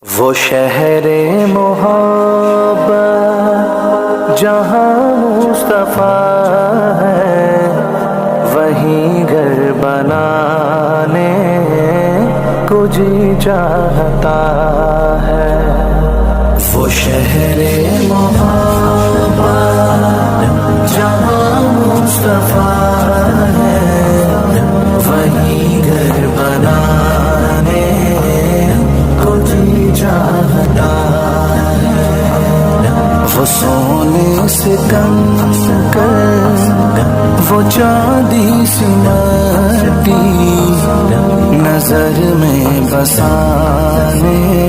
وہ شہر محبت جہاں مصطفیٰ ہے، وہیں گھر بنانے کو جی چاہتا ہے۔ وہ شہر محبت جہاں مصطفیٰ ہے، وہیں گھر بنانے کو جی چاہتا ہے۔ وہ سونے سے کم کر، وہ چاندی سی مٹی نظر میں بسانے